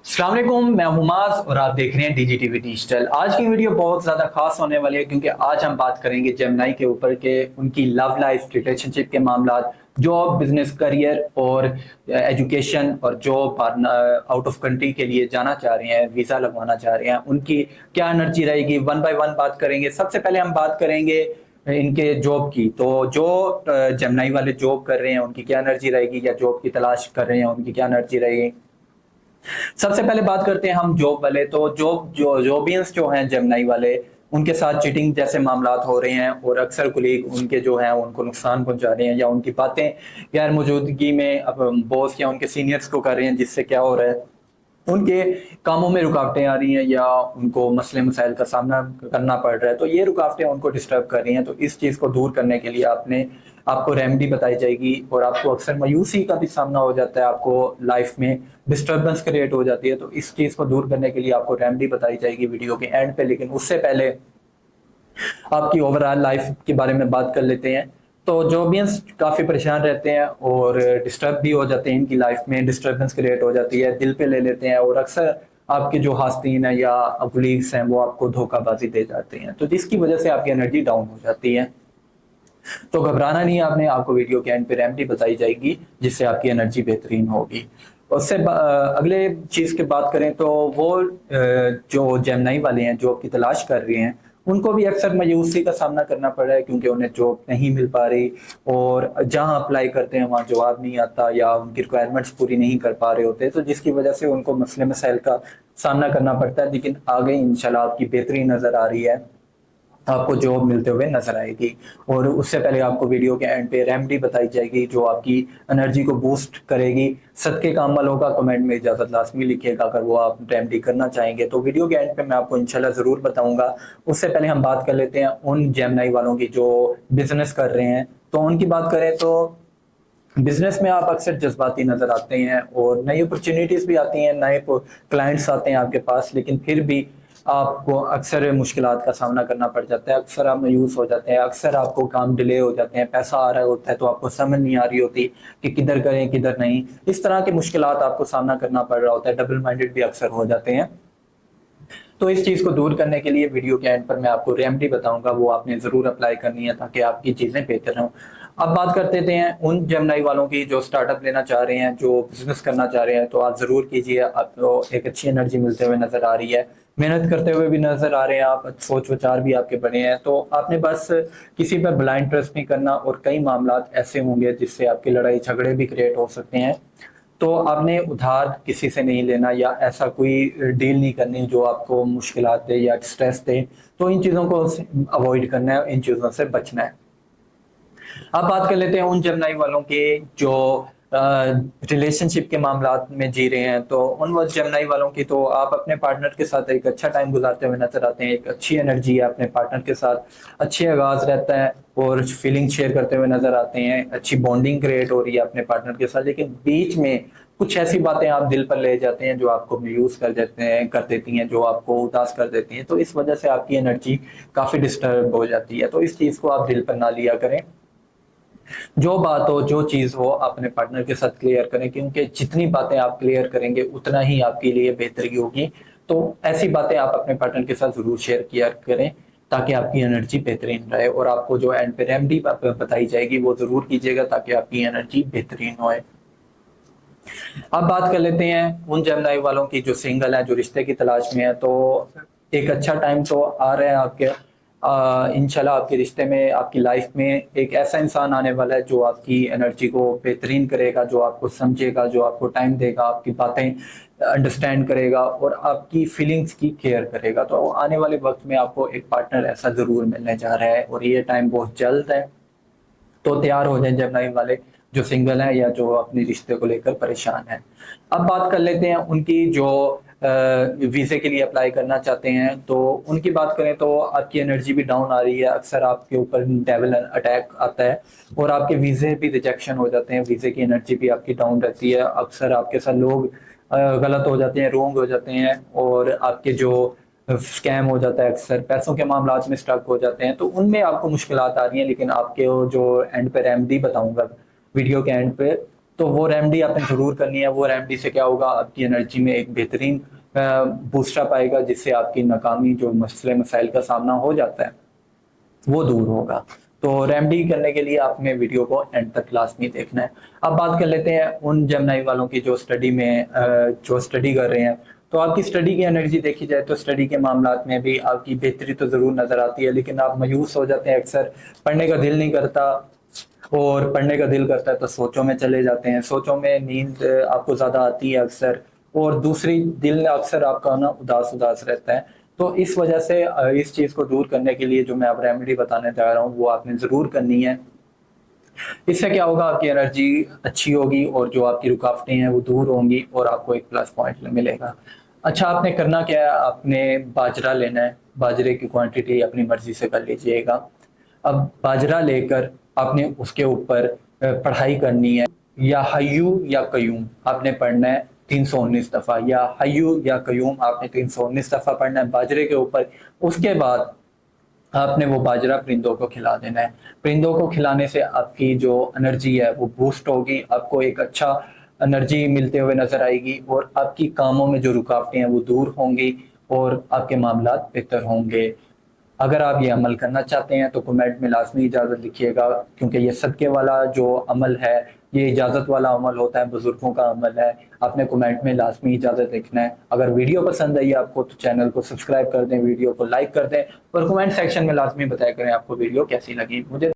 अस्सलाम वालेकुम, मैं हुमास और आप देख रहे हैं डीजीटीवी डिजिटल। आज की वीडियो बहुत ज़्यादा खास होने वाली है क्योंकि आज हम बात करेंगे जेमिनी के ऊपर के उनकी लव लाइफ, रिलेशनशिप के मामला, जॉब, बिजनेस, करियर और एजुकेशन और जॉब आउट ऑफ कंट्री के लिए जाना चाह रहे हैं, वीज़ा लगवाना चाह रहे हैं, उनकी क्या एनर्जी रहेगी, वन बाय वन बात करेंगे। सबसे पहले हम बात करेंगे इनके जॉब की। तो जो जेमिनी वाले जॉब कर रहे हैं उनकी क्या एनर्जी रहेगी, या जॉब की तलाश कर रहे हैं उनकी क्या एनर्जी रहेगी। सबसे पहले बात करते हैं हम जॉब वाले। तो जॉबियंस जो हैं जेमिनी वाले, उनके साथ चीटिंग जैसे मामलात हो रहे हैं और अक्सर कुलीग उनके जो हैं उनको नुकसान पहुंचा रहे हैं, या उनकी बातें गैर मौजूदगी में अब बॉस या उनके सीनियर्स को कर रहे हैं, जिससे क्या हो रहा है, उनके कामों में रुकावटें आ रही हैं या उनको मसले मसाइल का सामना करना पड़ रहा है। तो ये रुकावटें उनको डिस्टर्ब कर रही हैं। तो इस चीज़ को दूर करने के लिए आपको रेमेडी बताई जाएगी। और आपको अक्सर मायूसी का भी सामना हो जाता है, आपको लाइफ में डिस्टर्बेंस क्रिएट हो जाती है। तो इस चीज़ को दूर करने के लिए आपको रेमेडी बताई जाएगी वीडियो के एंड पे। लेकिन उससे पहले आपकी ओवरऑल लाइफ के बारे में बात कर लेते हैं। तो जॉबियंस काफ़ी परेशान रहते हैं और डिस्टर्ब भी हो जाते हैं, इनकी लाइफ में डिस्टर्बेंस क्रिएट हो जाती है, दिल पे ले लेते हैं और अक्सर आपके जो हास्तीन है या कुलीग्स हैं वो आपको धोखाबाजी दे जाते हैं, तो जिसकी वजह से आपकी एनर्जी डाउन हो जाती है। तो घबराना नहीं है आपने, आपको वीडियो के एंड पे रेमेडी बताई जाएगी जिससे आपकी एनर्जी बेहतरीन होगी। अगले चीज की बात करें तो वो जो जेमिनी वाले हैं जॉब की तलाश कर रहे हैं, उनको भी अक्सर मायूसी का सामना करना पड़ रहा है क्योंकि उन्हें जॉब नहीं मिल पा रही, और जहां अप्लाई करते हैं वहां जवाब नहीं आता या उनकी रिक्वायरमेंट्स पूरी नहीं कर पा रहे होते, तो जिसकी वजह से उनको मसले मसाइल का सामना करना पड़ता है। लेकिन आगे इंशाल्लाह आपकी बेहतरी नजर आ रही है, आपको जॉब मिलते हुए नजर आएगी। और उससे पहले आपको वीडियो के एंड पे रेमेडी बताई जाएगी जो आपकी एनर्जी को बूस्ट करेगी। सदके का अमल होगा, कमेंट में इजाजत लाजमी लिखिएगा अगर वो आप रेमेडी करना चाहेंगे। तो वीडियो के एंड पे मैं आपको इंशाल्लाह जरूर बताऊंगा। उससे पहले हम बात कर लेते हैं उन जेमिनी वालों की जो बिजनेस कर रहे हैं। तो उनकी बात करें तो बिजनेस में आप अक्सर जज्बाती नजर आते हैं और नई अपॉर्चुनिटीज भी आती हैं, नए क्लाइंट्स आते हैं आपके पास, लेकिन फिर भी आपको अक्सर मुश्किलात का सामना करना पड़ जाता है। अक्सर आप मायूस हो जाते हैं, अक्सर आपको काम डिले हो जाते हैं, पैसा आ रहा होता है तो आपको समझ नहीं आ रही होती कि किधर करें किधर नहीं। इस तरह के मुश्किलात आपको सामना करना पड़ रहा होता है, डबल माइंडेड भी अक्सर हो जाते हैं। तो इस चीज को दूर करने के लिए वीडियो के एंड पर मैं आपको रेमेडी बताऊंगा, वो आपने जरूर अप्लाई करनी है ताकि आपकी चीजें बेहतर हों। अब बात करते हैं उन जेमिनी वालों की जो स्टार्टअप लेना चाह रहे हैं, जो बिजनेस करना चाह रहे हैं। तो आप जरूर कीजिए, आपको एक अच्छी एनर्जी मिलते हुए नजर आ रही है, मेहनत करते हुए भी नजर आ रहे हैं आप, सोच विचार भी आपके बने हैं। तो आपने बस किसी पर ब्लाइंड ट्रस्ट नहीं करना, और कई मामला ऐसे होंगे जिससे आपकी लड़ाई झगड़े भी क्रिएट हो सकते हैं। तो आपने उधार किसी से नहीं लेना या ऐसा कोई डील नहीं करनी जो आपको मुश्किलात दे या स्ट्रेस दे। तो इन चीज़ों को अवॉइड करना है, इन चीज़ों से बचना है। अब बात कर लेते हैं उन जेमिनी वालों के जो रिलेशनशिप के मामला में जी रहे हैं। तो उन वो जेमिनी वालों की, तो आप अपने पार्टनर के साथ एक अच्छा टाइम गुजारते हुए नजर आते हैं, एक अच्छी एनर्जी है अपने पार्टनर के साथ, अच्छी आगाज रहता है और फीलिंग शेयर करते हुए नजर आते हैं, अच्छी बॉन्डिंग क्रिएट हो रही है अपने पार्टनर के साथ। लेकिन बीच में कुछ ऐसी बातें आप दिल पर ले जाते हैं जो आपको मायूस कर देती हैं, जो आपको उदास कर देती हैं। तो इस वजह से आपकी एनर्जी काफी डिस्टर्ब हो जाती है। तो इस चीज को आप दिल पर ना लिया करें, जो बात हो, जो चीज हो, अपने पार्टनर के साथ क्लियर करें, क्योंकि जितनी बातें आप क्लियर करेंगे उतना ही आपके लिए बेहतरी होगी। तो ऐसी बातें आप अपने पार्टनर के साथ जरूर शेयर किया करें ताकि आपकी एनर्जी बेहतरीन रहे। और आपको जो एंड पे रेमेडी बताई जाएगी वो जरूर कीजिएगा ताकि आपकी एनर्जी बेहतरीन होए। अब बात कर लेते हैं उन जेमिनी वालों की जो सिंगल है, जो रिश्ते की तलाश में है। तो एक अच्छा टाइम तो आ रहा है आपके, इंशाल्लाह आपके रिश्ते में, आपकी लाइफ में एक ऐसा इंसान आने वाला है जो आपकी एनर्जी को बेहतरीन करेगा, जो आपको समझेगा, जो आपको टाइम देगा, आपकी बातें अंडरस्टैंड करेगा और आपकी फीलिंग्स की केयर करेगा। तो आने वाले वक्त में आपको एक पार्टनर ऐसा जरूर मिलने जा रहा है और ये टाइम बहुत जल्द है। तो तैयार हो जाए जेमिनी वाले जो सिंगल हैं या जो अपने रिश्ते को लेकर परेशान हैं। अब बात कर लेते हैं उनकी जो वीजे के लिए अप्लाई करना चाहते हैं। तो उनकी बात करें तो आपकी एनर्जी भी डाउन आ रही है, अक्सर आपके ऊपर डेविल अटैक आता है और आपके वीजे भी रिजेक्शन हो जाते हैं, वीजे की एनर्जी भी आपकी डाउन रहती है। अक्सर आपके साथ लोग गलत हो जाते हैं, रोंग हो जाते हैं और आपके जो स्कैम हो जाता है, अक्सर पैसों के मामला में स्टक हो जाते हैं। तो उनमें आपको मुश्किलात आ रही हैं, लेकिन आपके वो जो एंड पे रेमेडी बताऊंगा वीडियो के एंड पे, तो वो रेमेडी आपने ज़रूर करनी है। वो रेमेडी से क्या होगा, आपकी एनर्जी में एक बेहतरीन बूस्टअप आएगा, जिससे आपकी नाकामी जो मसले मसाइल का सामना हो जाता है वो दूर होगा। तो रेमेडी करने के लिए आपने वीडियो को एंड तक लाजमी देखना है। अब बात कर लेते हैं उन जेमिनी वालों की जो स्टडी में जो स्टडी कर रहे हैं। तो आपकी स्टडी की एनर्जी देखी जाए तो स्टडी के मामलात में भी आपकी बेहतरी तो ज़रूर नज़र आती है, लेकिन आप मायूस हो जाते हैं अक्सर, पढ़ने का दिल नहीं करता, और पढ़ने का दिल करता है तो सोचों में चले जाते हैं, सोचों में नींद आपको ज़्यादा आती है अक्सर, और दूसरी दिल अक्सर आपका ना उदास उदास रहता है। तो इस वजह से इस चीज़ को दूर करने के लिए जो मैं अब रेमेडी बताने जा रहा हूँ वो आपने ज़रूर करनी है। इससे क्या होगा, आपकी एनर्जी अच्छी होगी और जो आपकी रुकावटें हैं वो दूर होंगी और आपको एक प्लस पॉइंट मिलेगा। अच्छा, आपने करना क्या है, आपने बाजरा लेना है। बाजरे की क्वांटिटी अपनी मर्जी से कर लीजिएगा। अब बाजरा लेकर आपने उसके ऊपर पढ़ाई करनी है, या हय्यू या कयूम आपने पढ़ना है 319 दफ़ा, या हय्यू या कयूम आपने 319 दफ़ा पढ़ना है बाजरे के ऊपर। उसके बाद आपने वो बाजरा परिंदों को खिला देना है। परिंदों को खिलाने से आपकी जो एनर्जी है वो बूस्ट होगी, आपको एक अच्छा एनर्जी मिलते हुए नजर आएगी, और आपकी कामों में जो रुकावटें हैं वो दूर होंगी और आपके मामलात बेहतर होंगे। अगर आप ये अमल करना चाहते हैं तो कमेंट में लाजमी इजाज़त लिखिएगा, क्योंकि ये सदक़े वाला जो अमल है ये इजाज़त वाला अमल होता है, बुज़ुर्गों का अमल है। आपने कमेंट में लाजमी इजाज़त लिखना है। अगर वीडियो पसंद आई आपको तो चैनल को सब्सक्राइब कर दें, वीडियो को लाइक कर दें, और कमेंट सेक्शन में लाजमी बताया करें आपको वीडियो कैसी लगी। मुझे